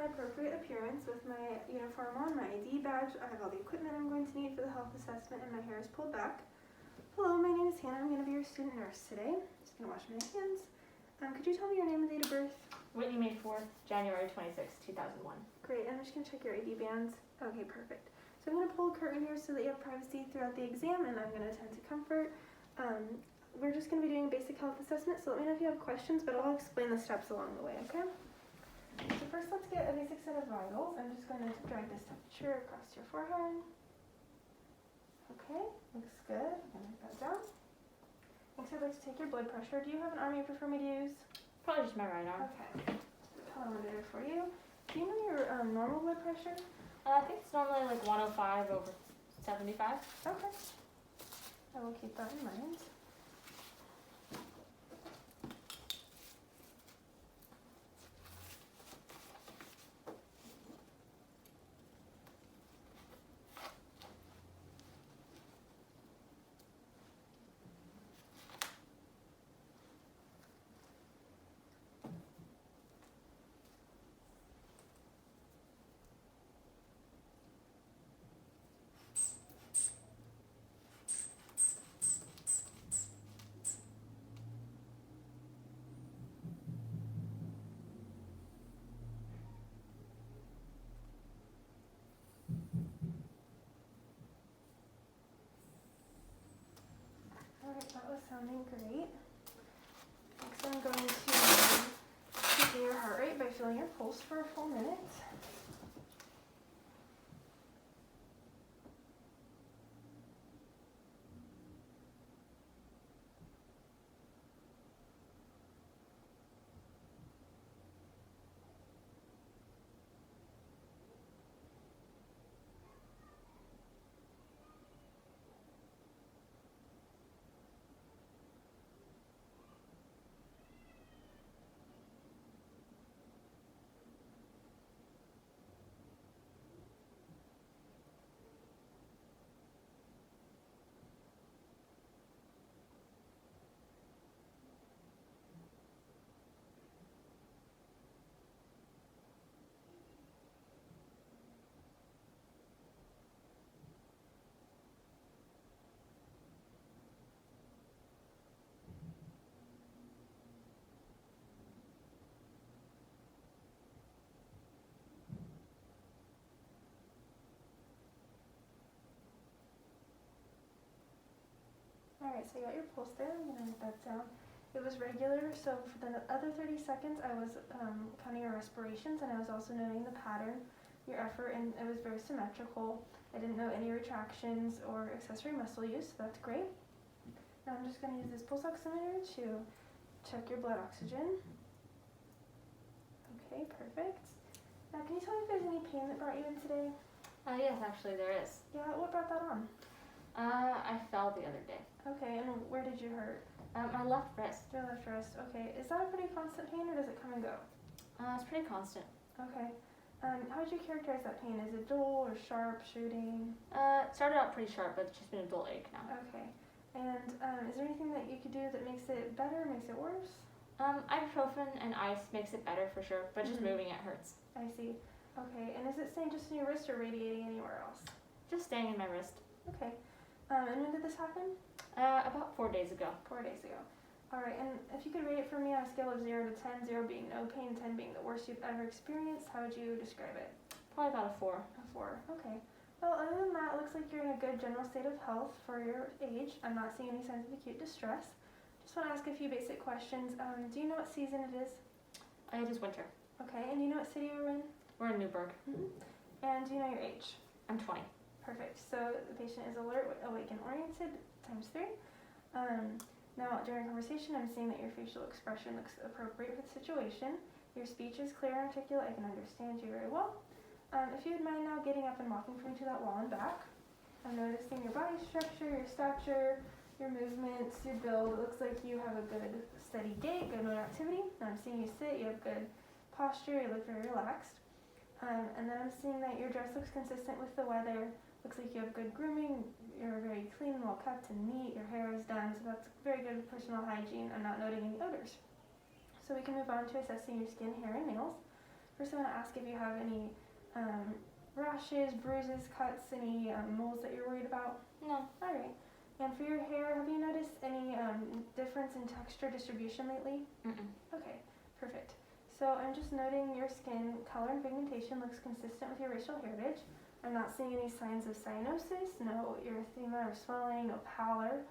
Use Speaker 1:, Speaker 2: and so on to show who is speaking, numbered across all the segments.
Speaker 1: appropriate appearance with my uniform on, my ID badge. I have all the equipment I'm going to need for the health assessment, and my hair is pulled back. Hello, my name is Hannah. I'm going to be your student nurse today. Just going to wash my hands. Could you tell me your name and date of birth?
Speaker 2: Whitney, May 4th, January 26th, 2001.
Speaker 1: Great, I'm just going to check your ID bands. Okay, perfect. So I'm going to pull a curtain here so that you have privacy throughout the exam, and I'm going to attend to comfort. We're just going to be doing a basic health assessment, so let me know if you have questions, but I'll explain the steps along the way, okay? So first, let's get a basic set of vitals. I'm just going to drag this temperature across your forehead. Okay, looks good. I'm going to write that down. Next, I'd like to take your blood pressure. Do you have an arm you prefer me to use?
Speaker 2: Probably just my right arm.
Speaker 1: Okay, I'll do it for you. Do you know your normal blood pressure?
Speaker 2: I think it's normally like 105 over 75.
Speaker 1: Okay, I will keep that in mind. Alright, that was sounding great. Next I'm going to check your heart rate by feeling your pulse for a full minute. Alright, so you got your pulse there. I'm going to write that down. It was regular, so for the other 30 seconds I was counting your respirations, and I was also noting the pattern, your effort, and it was very symmetrical. I didn't note any retractions or accessory muscle use, so that's great. Now I'm just going to use this pulse oximeter to check your blood oxygen. Okay, perfect. Now can you tell me if there's any pain that brought you in today?
Speaker 2: Yes, actually there is.
Speaker 1: Yeah, what brought that on?
Speaker 2: I fell the other day.
Speaker 1: Okay, and where did you hurt?
Speaker 2: My left wrist.
Speaker 1: Your left wrist. Okay, is that a pretty constant pain, or does it come and go?
Speaker 2: It's pretty constant.
Speaker 1: Okay. How would you characterize that pain? Is it dull or sharp, shooting?
Speaker 2: It started out pretty sharp, but it's just been a dull ache now.
Speaker 1: Okay. And is there anything that you could do that makes it better, makes it worse?
Speaker 2: Ibuprofen and ice makes it better for sure, but just moving it hurts.
Speaker 1: I see. Okay, and is it staying just in your wrist or radiating anywhere else?
Speaker 2: Just staying in my wrist.
Speaker 1: Okay. And when did this happen?
Speaker 2: About 4 days ago.
Speaker 1: 4 days ago. Alright, and if you could rate it for me on a scale of 0 to 10, 0 being no pain, 10 being the worst you've ever experienced, how would you describe it?
Speaker 2: Probably about a 4.
Speaker 1: A 4, okay. Well, other than that, it looks like you're in a good general state of health for your age. I'm not seeing any signs of acute distress. Just want to ask a few basic questions. Do you know what season it is?
Speaker 2: It is winter.
Speaker 1: Okay, and do you know what city we're in?
Speaker 2: We're in Newburgh.
Speaker 1: And do you know your age?
Speaker 2: I'm 20.
Speaker 1: Perfect. So the patient is alert, awake, and oriented, times 3. Now, during conversation, I'm seeing that your facial expression looks appropriate for the situation. Your speech is clear and articulate. I can understand you very well. If you would mind now getting up and walking for me to that wall and back. I'm noticing your body structure, your stature, your movements, your build. It looks like you have a good steady gait, good motor activity. Now I'm seeing you sit, you have good posture, you look very relaxed. And then I'm seeing that your dress looks consistent with the weather. Looks like you have good grooming, you're very clean, well kept and neat, your hair is done, so that's very good personal hygiene. I'm not noting any odors. So we can move on to assessing your skin, hair, and nails. First, I want to ask if you have any rashes, bruises, cuts, any moles that you're worried about.
Speaker 2: No.
Speaker 1: All right. And for your hair, have you noticed any difference in texture distribution lately?
Speaker 2: Mm-mm.
Speaker 1: Okay, perfect. So I'm just noting your skin color and pigmentation looks consistent with your racial heritage. I'm not seeing any signs of cyanosis, no erythema or swelling, no pallor.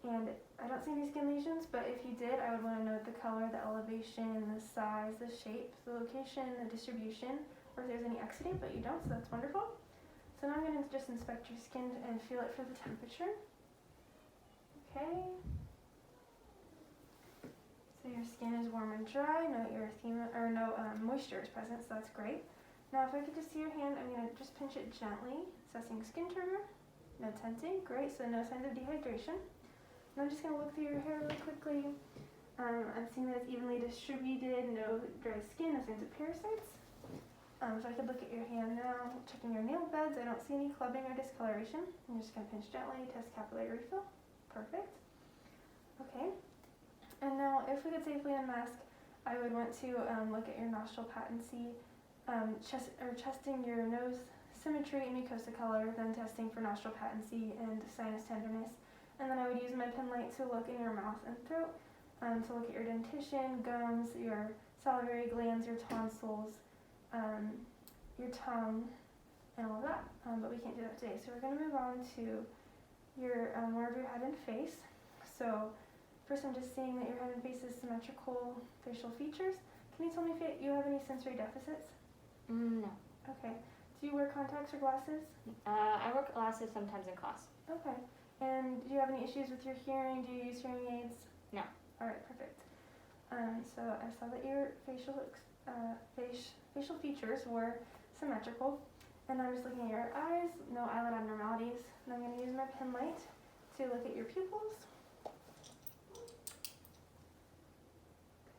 Speaker 1: And I don't see any skin lesions, but if you did, I would want to note the color, the elevation, the size, the shape, the location, the distribution, or if there's any exudate, but you don't, so that's wonderful. So now I'm going to just inspect your skin and feel it for the temperature. Okay. So your skin is warm and dry, no erythema, or no moisture is present, so that's great. Now if I could just see your hand, I'm going to just pinch it gently, assessing skin trigger. No tensing, great, so no signs of dehydration. And I'm just going to look through your hair really quickly. I'm seeing that it's evenly distributed, no dry skin, no signs of parasites. If I could look at your hand now, checking your nail beds, I don't see any clubbing or discoloration. I'm just going to pinch gently, test capillary refill. Perfect. Okay. And now, if we could safely unmask, I would want to look at your nostril patency, testing your nose symmetry and mucosa color, then testing for nostril patency and sinus tenderness. And then I would use my pen light to look in your mouth and throat, to look at your dentition, gums, your salivary glands, your tonsils, your tongue, and all of that. But we can't do that today. So we're going to move on to your more of your head and face. So first, I'm just seeing that your head and face is symmetrical facial features. Can you tell me if you have any sensory deficits?
Speaker 2: No.
Speaker 1: Okay. Do you wear contacts or glasses?
Speaker 2: I wear glasses sometimes in class.
Speaker 1: Okay. And do you have any issues with your hearing? Do you use hearing aids?
Speaker 2: No.
Speaker 1: All right, perfect. So I saw that your facial features were symmetrical, and I'm just looking at your eyes. No eyelid abnormalities. And I'm going to use my pen light to look at your pupils.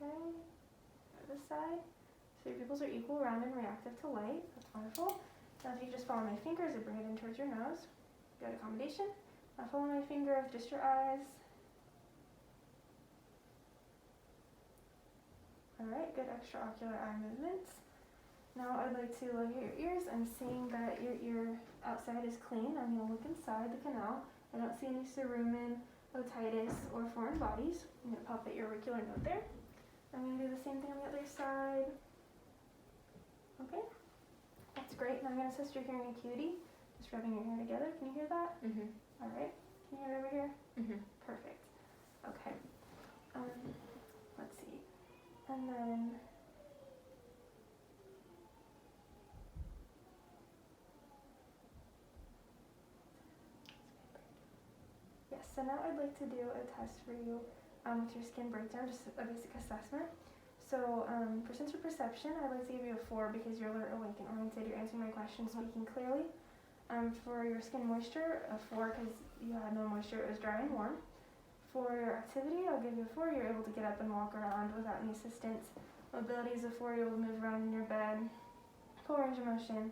Speaker 1: Okay. This side. So your pupils are equal, round, and reactive to light. That's wonderful. Now if you just follow my fingers and bring it in towards your nose. Good accommodation. Now follow my finger with just your eyes. Alright, good extraocular eye movements. Now I'd like to look at your ears. I'm seeing that your ear outside is clean. I'm going to look inside the canal. I don't see any cerumen, otitis, or foreign bodies. I'm going to palpate your auricular node there. I'm going to do the same thing on the other side. Okay, that's great. Now I'm going to assess your hearing acuity. Just rubbing your hair together. Can you hear that?
Speaker 2: Mm-hmm.
Speaker 1: Alright. Can you hear it over here?
Speaker 2: Mm-hmm.
Speaker 1: Perfect. Okay. Let's see. And then yes, so now I'd like to do a test for you with your skin breakdown, just a basic assessment. So for sensory perception, I'd like to give you a 4 because you're alert, awake, and oriented. You're answering my questions, speaking clearly. For your skin moisture, a 4 because you had no moisture, it was dry and warm. For your activity, I'll give you a 4. You're able to get up and walk around without any assistance. Mobility is a 4. You're able to move around in your bed. Full range of motion.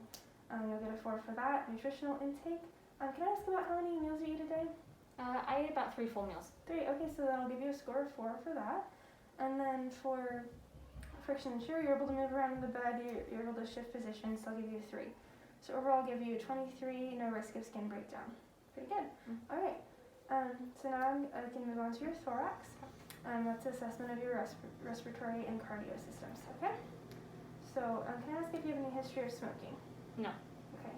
Speaker 1: You'll get a 4 for that. Nutritional intake. Can I ask about how many meals you eat a day?
Speaker 2: I eat about 3 full meals.
Speaker 1: 3. Okay, so that'll give you a score of 4 for that. And then for friction, sure, you're able to move around in the bed. You're able to shift positions, so I'll give you a 3. So overall, I'll give you 23. No risk of skin breakdown. Pretty good.
Speaker 2: Mm-hmm.
Speaker 1: All right. So now I can move on to your thorax. That's assessment of your respiratory and cardio systems, okay? So can I ask if you have any history of smoking?
Speaker 2: No.
Speaker 1: Okay.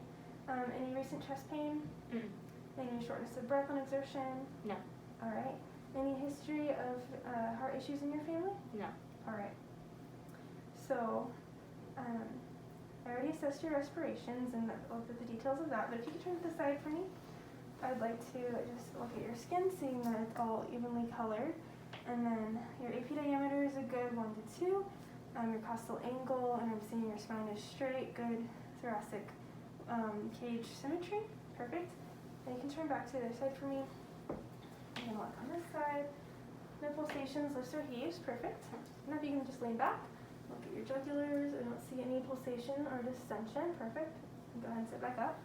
Speaker 1: Any recent chest pain?
Speaker 2: Mm-mm.
Speaker 1: Any shortness of breath on exertion?
Speaker 2: No.
Speaker 1: All right. Any history of heart issues in your family?
Speaker 2: No.
Speaker 1: All right. So I already assessed your respirations and looked at the details of that, but if you could turn to the side for me. I'd like to just look at your skin, seeing that it's all evenly colored. And then your AP diameter is a good 1 to 2. Your costal angle, and I'm seeing your spine is straight, good thoracic cage symmetry. Perfect. And you can turn back to the other side for me. I'm going to look on this side. No pulsations, lifts or heaves. Perfect. Now if you can just lean back, look at your jugulars. I don't see any pulsation or distension. Perfect. Go ahead and sit back up.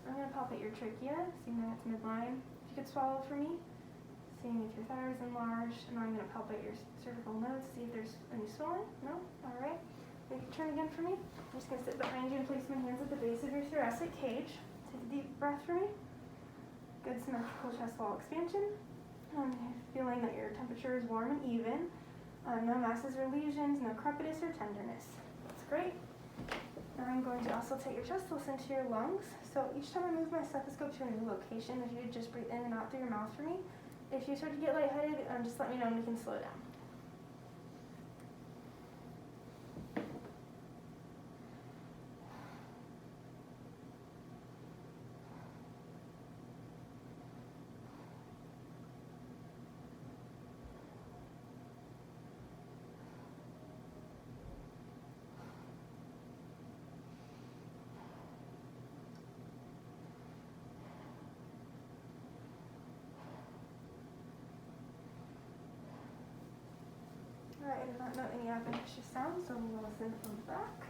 Speaker 1: I'm going to palpate your trachea, seeing that it's midline. If you could swallow for me, seeing if your thyroid is enlarged. And I'm going to palpate your cervical node, see if there's any swelling. No? Alright. You can turn again for me. I'm just going to sit behind you and place my hands at the base of your thoracic cage. Take a deep breath for me. Good symmetrical chest wall expansion. Feeling that your temperature is warm and even. No masses or lesions, no crepitus or tenderness. That's great. Now I'm going to also take your chest, listen to your lungs. So each time I move my stethoscope to a new location, if you would just breathe in and out through your mouth for me. If you start to get lightheaded, just let me know and we can slow down. Alright, I did not note any adventitious sounds, so we'll listen from the back.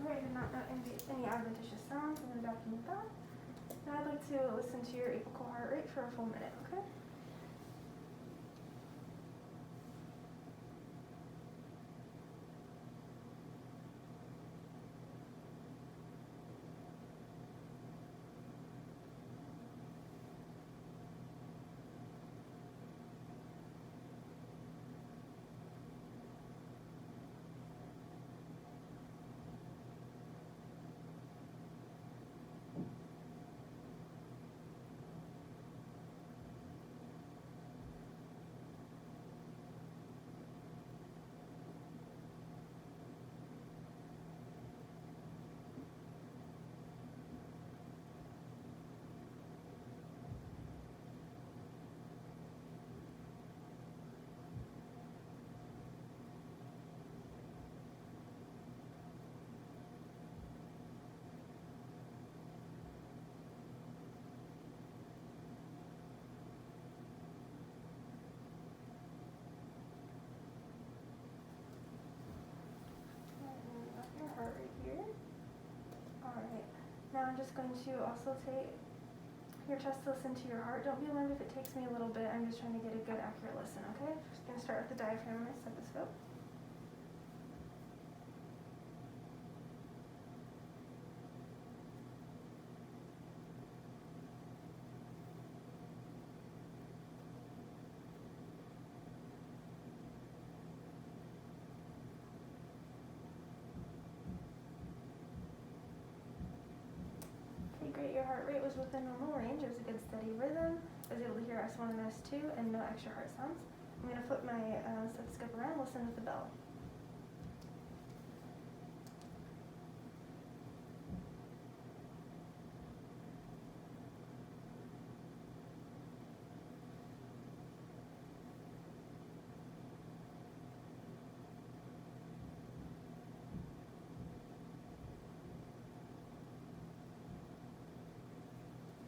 Speaker 1: Alright, I did not note any adventitious sounds. I'm going to document that. Now I'd like to listen to your apical heart rate for a full minute, okay? Your heart rate here. Alright, now I'm just going to also take your chest to listen to your heart. Don't be alarmed if it takes me a little bit. I'm just trying to get a good, accurate listen, okay? Just going to start with the diaphragm and my stethoscope. Great, your heart rate was within normal range. It was a good steady rhythm. I was able to hear S1 and S2 and no extra heart sounds. I'm going to flip my stethoscope around, listen with the bell.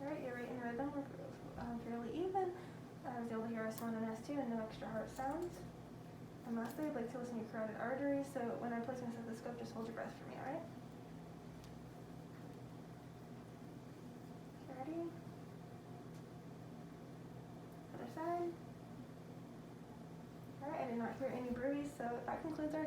Speaker 1: Alright, your rate and rhythm were fairly even. I was able to hear S1 and S2 and no extra heart sounds. And lastly, I'd like to listen to your carotid arteries, so when I place my stethoscope, just hold your breath for me, alright? Ready? Other side. Alright, I did not hear any bruise, so that concludes our